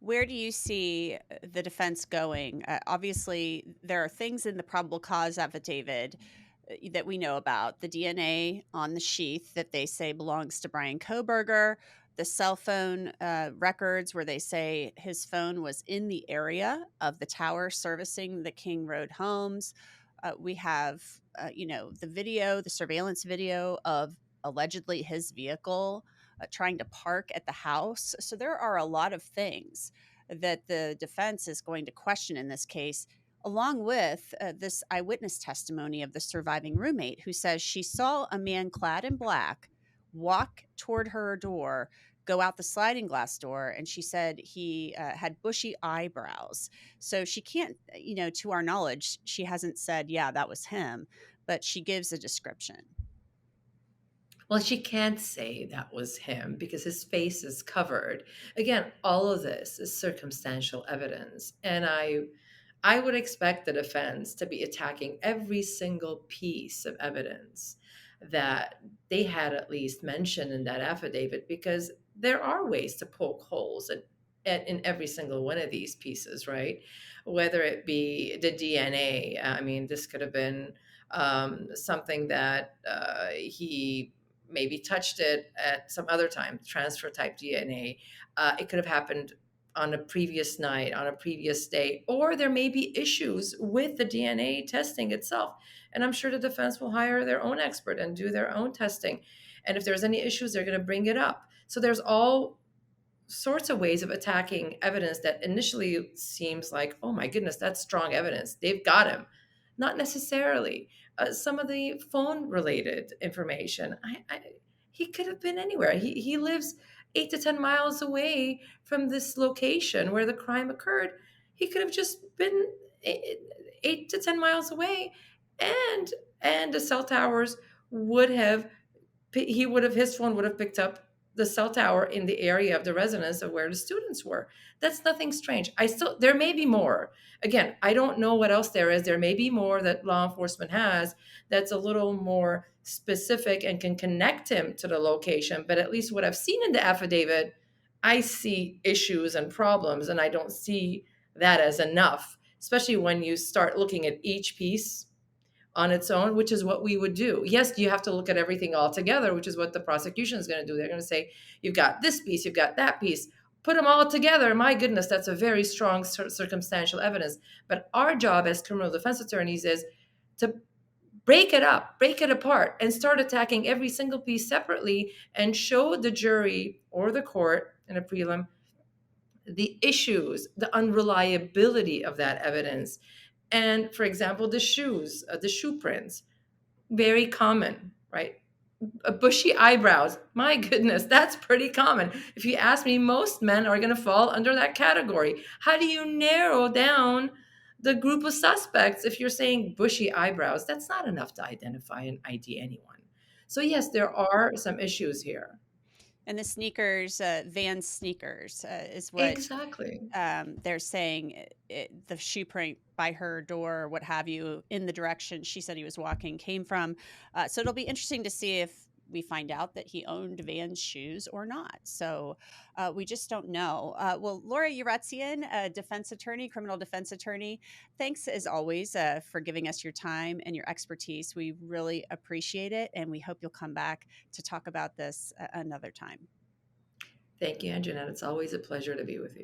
Where do you see the defense going? Obviously, there are things in the probable cause affidavit that we know about. The DNA on the sheath that they say belongs to Bryan Kohberger, the cell phone records where they say his phone was in the area of the tower servicing the King Road homes. We have, the video, the surveillance video of allegedly his vehicle trying to park at the house. So there are a lot of things that the defense is going to question in this case, along with this eyewitness testimony of the surviving roommate who says she saw a man clad in black walk toward her door, go out the sliding glass door, and she said he had bushy eyebrows. So she can't, to our knowledge, she hasn't said, yeah, that was him, but she gives a description. Well, she can't say that was him because his face is covered. Again, all of this is circumstantial evidence. And I would expect the defense to be attacking every single piece of evidence that they had at least mentioned in that affidavit, because there are ways to poke holes in every single one of these pieces, right? Whether it be the DNA, I mean, this could have been something that he maybe touched it at some other time, transfer type DNA. It could have happened on a previous night, on a previous day, or there may be issues with the DNA testing itself. And I'm sure the defense will hire their own expert and do their own testing. And if there's any issues, they're going to bring it up. So there's all sorts of ways of attacking evidence that initially seems like, oh my goodness, that's strong evidence. They've got him. Not necessarily. Some of the phone related information, he could have been anywhere. He lives 8 to 10 miles away from this location where the crime occurred. He could have just been 8 to 10 miles away, and the cell towers would have his phone would have picked up the cell tower in the area of the residence of where the students were. That's nothing strange. There may be more. Again, I don't know what else there is. There may be more that law enforcement has that's a little more specific and can connect him to the location. But at least what I've seen in the affidavit, I see issues and problems, and I don't see that as enough, especially when you start looking at each piece on its own, which is what we would do. Yes, you have to look at everything all together, which is what the prosecution is going to do. They're going to say, you've got this piece, you've got that piece, put them all together. My goodness, that's a very strong circumstantial evidence. But our job as criminal defense attorneys is to break it up, break it apart, and start attacking every single piece separately and show the jury or the court in a prelim the issues, the unreliability of that evidence. And for example, the shoe prints, very common, right? Bushy eyebrows. My goodness, that's pretty common. If you ask me, most men are going to fall under that category. How do you narrow down the group of suspects if you're saying bushy eyebrows? That's not enough to identify and ID anyone. So, yes, there are some issues here. And the sneakers, Van sneakers, is what Exactly. they're saying. The shoe print by her door, or what have you, in the direction she said he was walking came from. So it'll be interesting to see if we find out that he owned Van's shoes or not. So we just don't know. Well, Lara Yeretsian, defense attorney, criminal defense attorney, thanks as always for giving us your time and your expertise. We really appreciate it, and we hope you'll come back to talk about this another time. Thank you, Angenette. It's always a pleasure to be with you.